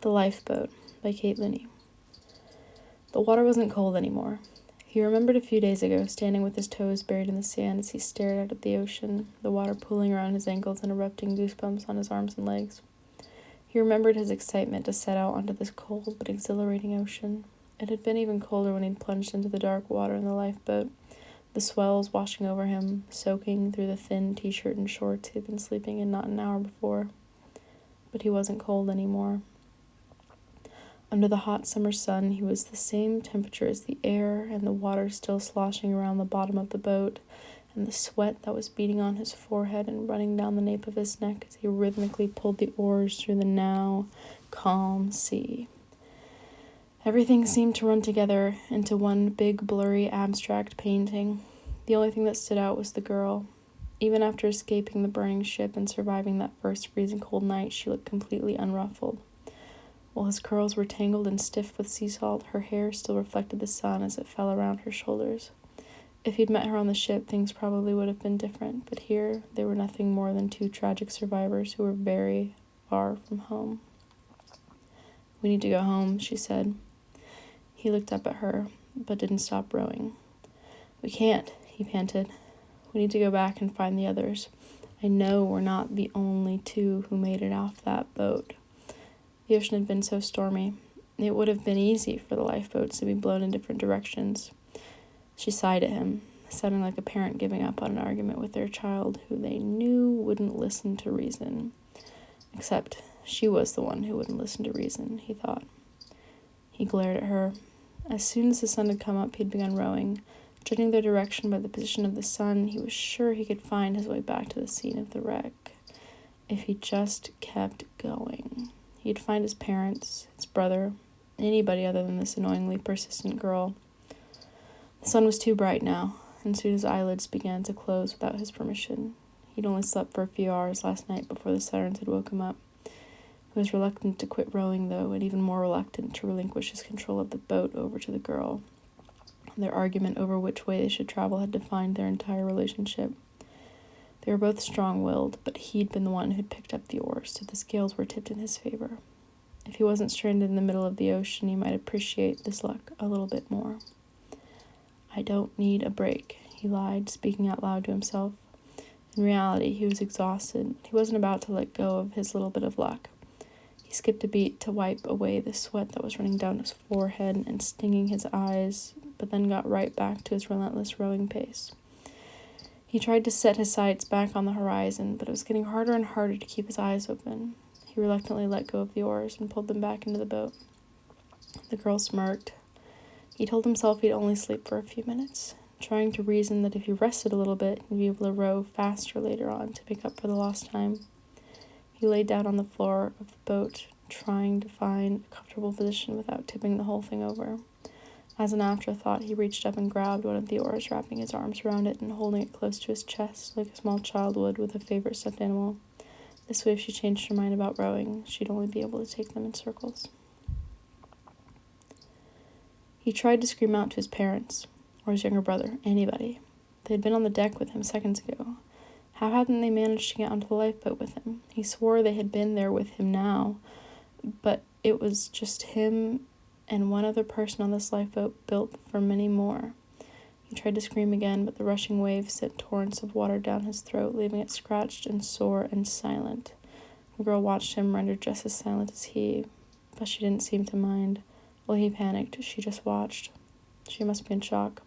The Lifeboat by Kate Looney. The water wasn't cold anymore. He remembered a few days ago, standing with his toes buried in the sand as he stared out at the ocean, the water pooling around his ankles and erupting goosebumps on his arms and legs. He remembered his excitement to set out onto this cold but exhilarating ocean. It had been even colder when he'd plunged into the dark water in the lifeboat, the swells washing over him, soaking through the thin t-shirt and shorts he had been sleeping in not an hour before. But he wasn't cold anymore. Under the hot summer sun, he was the same temperature as the air, and the water still sloshing around the bottom of the boat, and the sweat that was beating on his forehead and running down the nape of his neck as he rhythmically pulled the oars through the now calm sea. Everything seemed to run together into one big, blurry, abstract painting. The only thing that stood out was the girl. Even after escaping the burning ship and surviving that first freezing cold night, she looked completely unruffled. While his curls were tangled and stiff with sea salt, her hair still reflected the sun as it fell around her shoulders. If he'd met her on the ship, things probably would have been different, but here they were nothing more than two tragic survivors who were very far from home. "We need to go home," she said. He looked up at her, but didn't stop rowing. "We can't," he panted. "We need to go back and find the others. I know we're not the only two who made it off that boat." The ocean had been so stormy. It would have been easy for the lifeboats to be blown in different directions. She sighed at him, sounding like a parent giving up on an argument with their child who they knew wouldn't listen to reason. Except she was the one who wouldn't listen to reason, he thought. He glared at her. As soon as the sun had come up, he'd begun rowing. Judging their direction by the position of the sun, he was sure he could find his way back to the scene of the wreck. If he just kept going. He'd find his parents, his brother, anybody other than this annoyingly persistent girl. The sun was too bright now, and soon his eyelids began to close without his permission. He'd only slept for a few hours last night before the sirens had woke him up. He was reluctant to quit rowing, though, and even more reluctant to relinquish his control of the boat over to the girl. Their argument over which way they should travel had defined their entire relationship. They were both strong-willed, but he'd been the one who'd picked up the oars, so the scales were tipped in his favor. If he wasn't stranded in the middle of the ocean, he might appreciate this luck a little bit more. "I don't need a break," he lied, speaking out loud to himself. In reality, he was exhausted, but he wasn't about to let go of his little bit of luck. He skipped a beat to wipe away the sweat that was running down his forehead and stinging his eyes, but then got right back to his relentless rowing pace. He tried to set his sights back on the horizon, but it was getting harder and harder to keep his eyes open. He reluctantly let go of the oars and pulled them back into the boat. The girl smirked. He told himself he'd only sleep for a few minutes, trying to reason that if he rested a little bit, he'd be able to row faster later on to make up for the lost time. He laid down on the floor of the boat, trying to find a comfortable position without tipping the whole thing over. As an afterthought, he reached up and grabbed one of the oars, wrapping his arms around it and holding it close to his chest like a small child would with a favorite stuffed animal. This way, if she changed her mind about rowing, she'd only be able to take them in circles. He tried to scream out to his parents, or his younger brother, anybody. They had been on the deck with him seconds ago. How hadn't they managed to get onto the lifeboat with him? He swore they had been there with him now, but it was just him and one other person on this lifeboat built for many more. He tried to scream again, but the rushing waves sent torrents of water down his throat, leaving it scratched and sore and silent. The girl watched him, rendered just as silent as he, but she didn't seem to mind. While he panicked, she just watched. She must be in shock.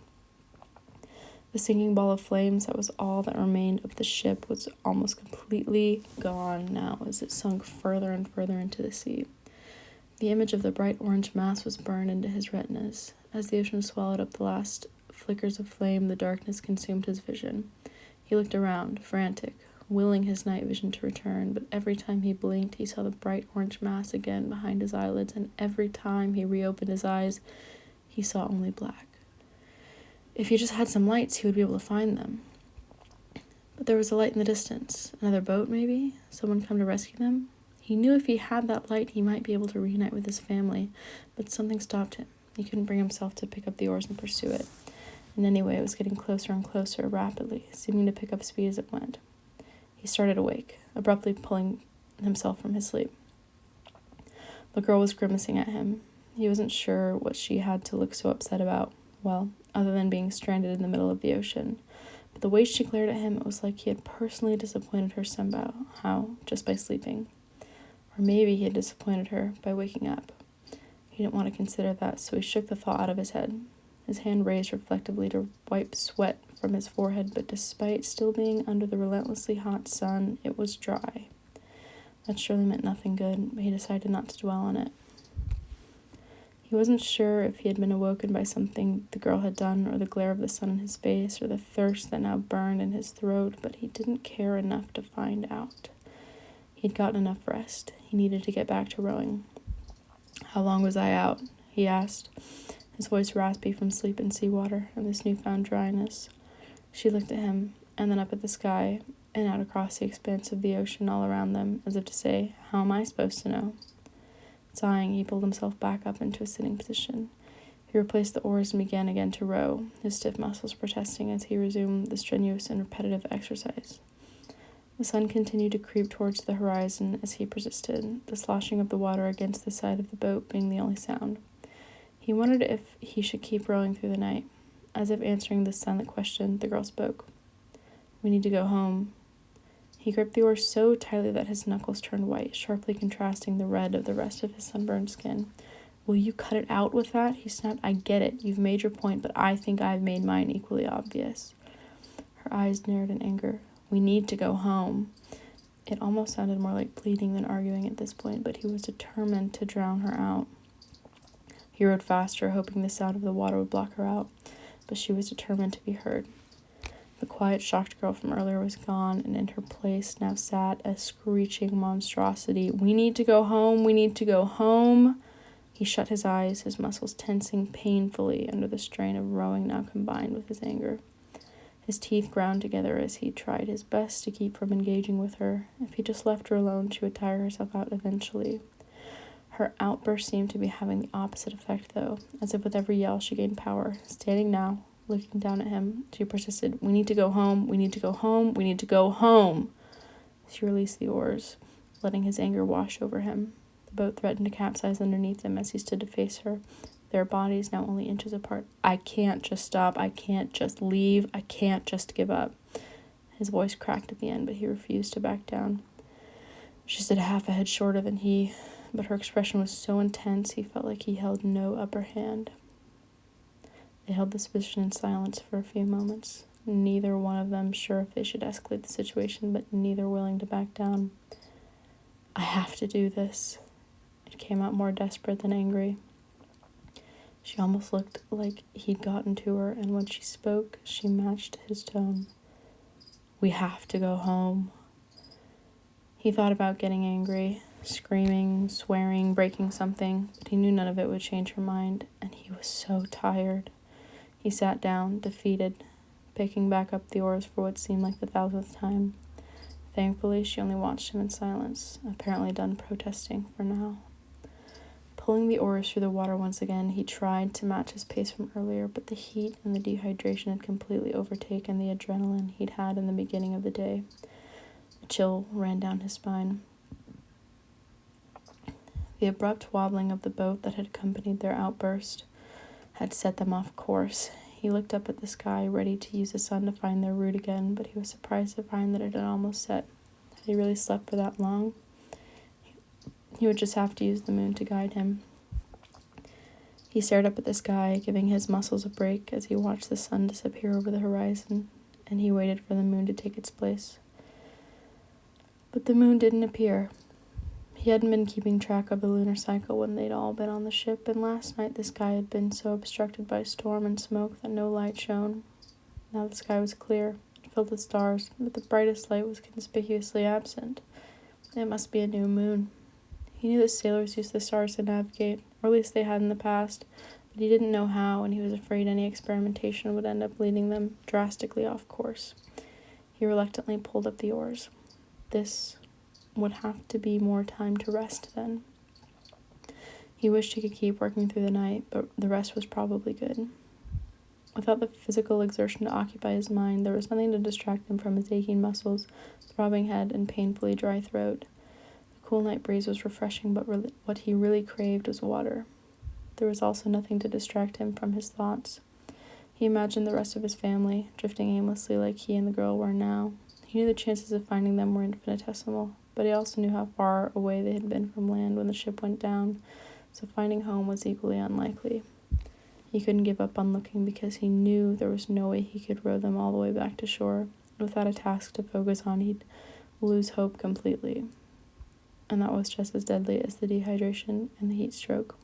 The sinking ball of flames that was all that remained of the ship was almost completely gone now as it sunk further and further into the sea. The image of the bright orange mass was burned into his retinas. As the ocean swallowed up the last flickers of flame, the darkness consumed his vision. He looked around, frantic, willing his night vision to return, but every time he blinked, he saw the bright orange mass again behind his eyelids, and every time he reopened his eyes, he saw only black. If he just had some lights, he would be able to find them. But there was a light in the distance. Another boat, maybe? Someone come to rescue them? He knew if he had that light, he might be able to reunite with his family, but something stopped him. He couldn't bring himself to pick up the oars and pursue it. And anyway, it was getting closer and closer, rapidly, seeming to pick up speed as it went. He started awake, abruptly pulling himself from his sleep. The girl was grimacing at him. He wasn't sure what she had to look so upset about, well, other than being stranded in the middle of the ocean. But the way she glared at him, it was like he had personally disappointed her somehow, just by sleeping. Or maybe he had disappointed her by waking up. He didn't want to consider that, so he shook the thought out of his head. His hand raised reflectively to wipe sweat from his forehead, but despite still being under the relentlessly hot sun, it was dry. That surely meant nothing good, but he decided not to dwell on it. He wasn't sure if he had been awoken by something the girl had done, or the glare of the sun in his face, or the thirst that now burned in his throat, but he didn't care enough to find out. He'd gotten enough rest. He needed to get back to rowing. "How long was I out?" he asked, his voice raspy from sleep and seawater and this newfound dryness. She looked at him, and then up at the sky, and out across the expanse of the ocean all around them, as if to say, "How am I supposed to know?" Sighing, he pulled himself back up into a sitting position. He replaced the oars and began again to row, his stiff muscles protesting as he resumed the strenuous and repetitive exercise. The sun continued to creep towards the horizon as he persisted, the sloshing of the water against the side of the boat being the only sound. He wondered if he should keep rowing through the night. As if answering this silent question, the girl spoke. "We need to go home." He gripped the oars so tightly that his knuckles turned white, sharply contrasting the red of the rest of his sunburned skin. "Will you cut it out with that?" he snapped. "I get it. You've made your point, but I think I've made mine equally obvious." Her eyes narrowed in anger. "We need to go home." It almost sounded more like pleading than arguing at this point, but he was determined to drown her out. He rowed faster, hoping the sound of the water would block her out, but she was determined to be heard. The quiet, shocked girl from earlier was gone, and in her place now sat a screeching monstrosity. "We need to go home! We need to go home!" He shut his eyes, his muscles tensing painfully under the strain of rowing now combined with his anger. His teeth ground together as he tried his best to keep from engaging with her. If he just left her alone, she would tire herself out eventually. Her outburst seemed to be having the opposite effect, though, as if with every yell she gained power. Standing now, looking down at him, she persisted. "We need to go home. We need to go home. We need to go home." She released the oars, letting his anger wash over him. The boat threatened to capsize underneath him as he stood to face her, their bodies now only inches apart. "I can't just stop. I can't just leave. I can't just give up." His voice cracked at the end, but he refused to back down. She stood half a head shorter than he, but her expression was so intense he felt like he held no upper hand. They held this position in silence for a few moments, neither one of them sure if they should escalate the situation, but neither willing to back down. "I have to do this." It came out more desperate than angry. She almost looked like he'd gotten to her, and when she spoke, she matched his tone. "We have to go home." He thought about getting angry, screaming, swearing, breaking something, but he knew none of it would change her mind, and he was so tired. He sat down, defeated, picking back up the oars for what seemed like the 1,000th time. Thankfully, she only watched him in silence, apparently done protesting for now. Pulling the oars through the water once again, he tried to match his pace from earlier, but the heat and the dehydration had completely overtaken the adrenaline he'd had in the beginning of the day. A chill ran down his spine. The abrupt wobbling of the boat that had accompanied their outburst had set them off course. He looked up at the sky, ready to use the sun to find their route again, but he was surprised to find that it had almost set. Had he really slept for that long? He would just have to use the moon to guide him. He stared up at the sky, giving his muscles a break as he watched the sun disappear over the horizon, and he waited for the moon to take its place. But the moon didn't appear. He hadn't been keeping track of the lunar cycle when they'd all been on the ship, and last night the sky had been so obstructed by storm and smoke that no light shone. Now the sky was clear, filled with stars, but the brightest light was conspicuously absent. It must be a new moon. He knew that sailors used the stars to navigate, or at least they had in the past, but he didn't know how, and he was afraid any experimentation would end up leading them drastically off course. He reluctantly pulled up the oars. This would have to be more time to rest then. He wished he could keep working through the night, but the rest was probably good. Without the physical exertion to occupy his mind, there was nothing to distract him from his aching muscles, throbbing head, and painfully dry throat. The cool night breeze was refreshing, but what he really craved was water. There was also nothing to distract him from his thoughts. He imagined the rest of his family, drifting aimlessly like he and the girl were now. He knew the chances of finding them were infinitesimal, but he also knew how far away they had been from land when the ship went down, so finding home was equally unlikely. He couldn't give up on looking because he knew there was no way he could row them all the way back to shore. Without a task to focus on, he'd lose hope completely. And that was just as deadly as the dehydration and the heat stroke.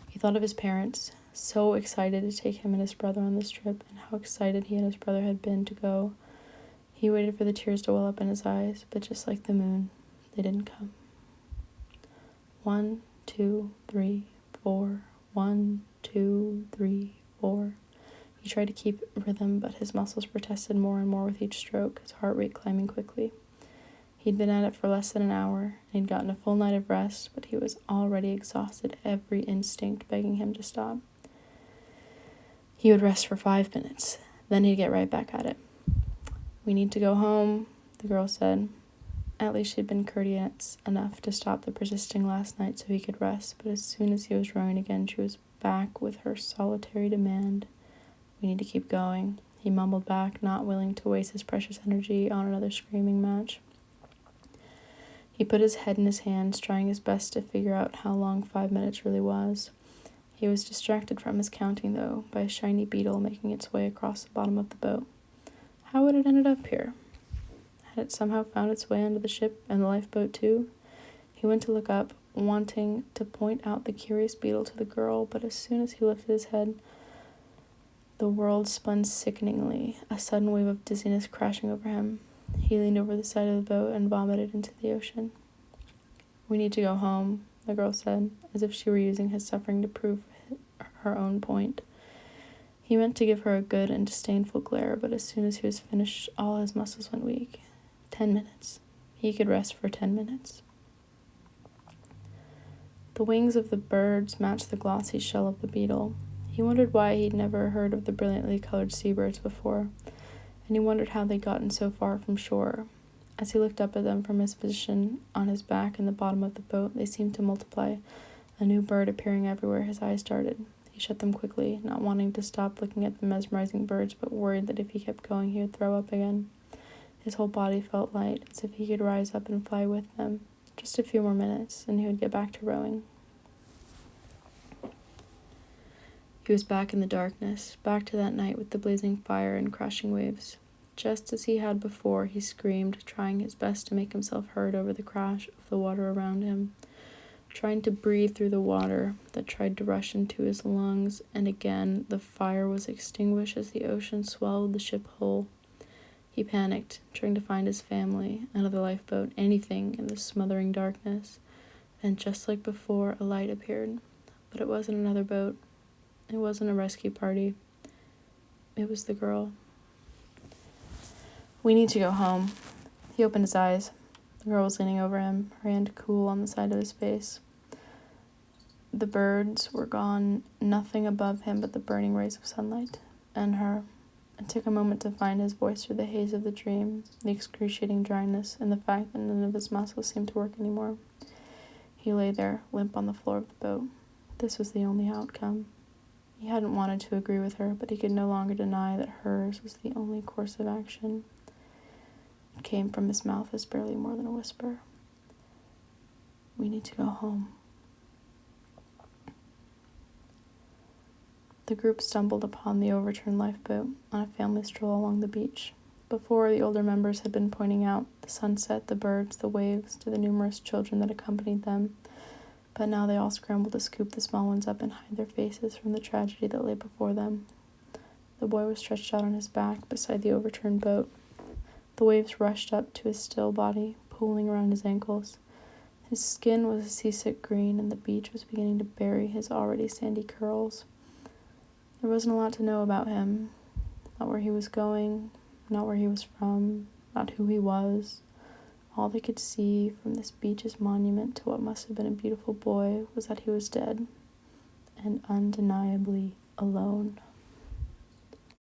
He thought of his parents, so excited to take him and his brother on this trip, and how excited he and his brother had been to go. He waited for the tears to well up in his eyes, but just like the moon, they didn't come. 1, 2, 3, 4. 1, 2, 3, 4. He tried to keep rhythm, but his muscles protested more and more with each stroke, his heart rate climbing quickly. He'd been at it for less than an hour, and he'd gotten a full night of rest, but he was already exhausted, every instinct begging him to stop. He would rest for 5 minutes, then he'd get right back at it. "We need to go home," the girl said. At least she'd been courteous enough to stop the persisting last night so he could rest, but as soon as he was rowing again, she was back with her solitary demand. "We need to keep going," he mumbled back, not willing to waste his precious energy on another screaming match. He put his head in his hands, trying his best to figure out how long 5 minutes really was. He was distracted from his counting, though, by a shiny beetle making its way across the bottom of the boat. How had it ended up here? Had it somehow found its way onto the ship and the lifeboat too? He went to look up, wanting to point out the curious beetle to the girl, but as soon as he lifted his head, the world spun sickeningly, a sudden wave of dizziness crashing over him. He leaned over the side of the boat and vomited into the ocean. "We need to go home," the girl said, as if she were using his suffering to prove her own point. He meant to give her a good and disdainful glare, but as soon as he was finished, all his muscles went weak. 10 minutes. He could rest for 10 minutes. The wings of the birds matched the glossy shell of the beetle. He wondered why he'd never heard of the brilliantly colored seabirds before, and he wondered how they'd gotten so far from shore. As he looked up at them from his position on his back in the bottom of the boat, they seemed to multiply, a new bird appearing everywhere his eyes darted. He shut them quickly, not wanting to stop looking at the mesmerizing birds, but worried that if he kept going, he would throw up again. His whole body felt light, as if he could rise up and fly with them. Just a few more minutes, and he would get back to rowing. He was back in the darkness, back to that night with the blazing fire and crashing waves. Just as he had before, he screamed, trying his best to make himself heard over the crash of the water around him, trying to breathe through the water that tried to rush into his lungs, and again the fire was extinguished as the ocean swallowed the ship whole. He panicked, trying to find his family, another lifeboat, anything in the smothering darkness, and just like before, a light appeared. But it wasn't another boat. It wasn't a rescue party. It was the girl. "We need to go home." He opened his eyes. The girl was leaning over him, her hand cool on the side of his face. The birds were gone, nothing above him but the burning rays of sunlight, and her. It took a moment to find his voice through the haze of the dream, the excruciating dryness, and the fact that none of his muscles seemed to work anymore. He lay there, limp on the floor of the boat. This was the only outcome. He hadn't wanted to agree with her, but he could no longer deny that hers was the only course of action. It came from his mouth as barely more than a whisper. "We need to go home." The group stumbled upon the overturned lifeboat on a family stroll along the beach. Before, the older members had been pointing out the sunset, the birds, the waves to the numerous children that accompanied them, but now they all scrambled to scoop the small ones up and hide their faces from the tragedy that lay before them. The boy was stretched out on his back beside the overturned boat. The waves rushed up to his still body, pooling around his ankles. His skin was a seasick green, and the beach was beginning to bury his already sandy curls. There wasn't a lot to know about him. Not where he was going, not where he was from, not who he was. All they could see from this beach's monument to what must have been a beautiful boy was that he was dead, and undeniably alone.